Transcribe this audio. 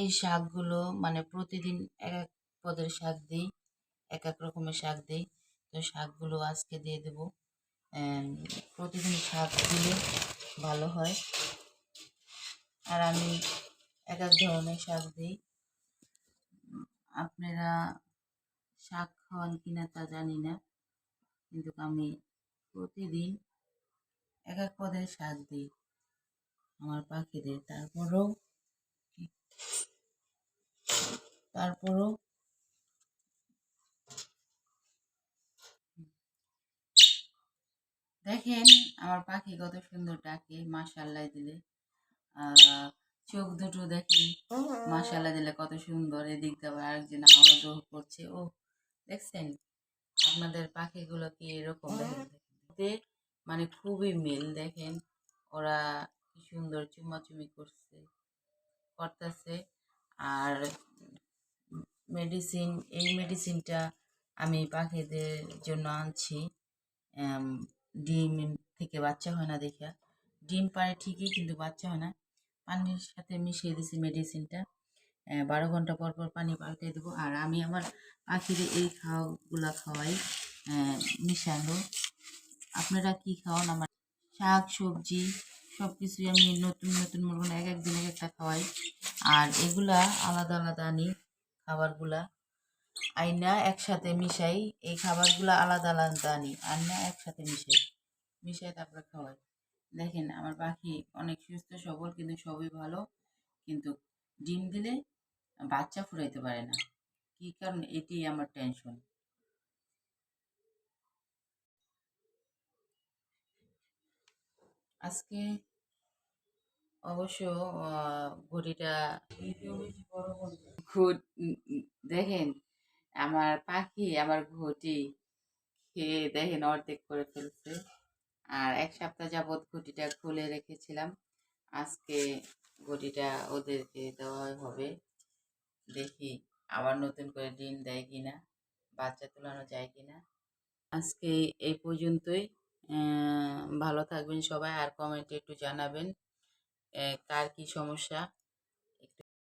এই শাকগুলো মানে প্রতিদিন এক এক পদের শাক দিই, এক এক রকমের শাক দিই। তো শাকগুলো আজকে দিয়ে দেবো। প্রতিদিন শাক দিলে ভালো হয়। আর আমি এক এক ধরনের শাক দিই। আপনারা শাক খাওয়ান কিনা তা জানি না, কিন্তু আমি প্রতিদিন এক এক পদের শাক দিই আমার পাখিদের। তারপরও দেখেন আমার পাখি কত সুন্দর ডাকে মাশাআল্লাহ দিলে। চোখ দুটো দেখেন মাশাআল্লাহ দিলে কত সুন্দর। এদিক দিয়ে আবার আরেকজন আওয়াজও করছে। ও দেখছেন আপনাদের পাখিগুলো কি এরকম দেখেন, মানে খুবই মিল। দেখেন ওরা কি সুন্দর চুমাচুমি করতেছে। আর এই মেডিসিনটা আমি পাখিদের জন্য আনছি। ডিম থেকে বাচ্চা হয় না দেখা, ডিম পারে ঠিকই কিন্তু বাচ্চা হয় না। পানির সাথে মিশিয়ে দিছি মেডিসিনটা। 12 ঘন্টা পর পর পানি পাল্টে দেবো। আর আমি আমার পাখিদের এই খাওয়াগুলা খাওয়াই মিশানো। আপনারা কি খাওয়ান? আমার শাক সবজি সব কিছুই আমি নতুন নতুন মনে এক একদিন এক একটা খাওয়াই। আর এগুলা আলাদা আলাদা আনি খাবারগুলা, আইনা একসাথে মিশাই। এই খাবারগুলো আলাদা আলাদা আনি, আইনা একসাথে মিশাই তারপরে খাওয়াই। দেখেন আমার পাখি অনেক সুস্থ সবল, কিন্তু সবই ভালো, কিন্তু ডিম দিলে বাচ্চা ফুরাইতে পারে না। কি কারণ? এটি আমার টেনশন। আজকে অবশ্য ঘড়িটা দেখেন আমার পাখি আমার ঘটি খেয়ে দেখেন অর্ধেক করে ফেলছে। আর 1 সপ্তাহ যাবৎ ঘটিটা খুলে রেখেছিলাম। আজকে ঘটিটা ওদেরকে দেওয়া হবে। দেখি আবার নতুন করে ডিম দেয় কিনা, বাচ্চা তোলানো যায় কিনা। আজকে এই পর্যন্তই। ভালো থাকবেন সবাই। আর কমেন্টে একটু জানাবেন কার কি সমস্যা।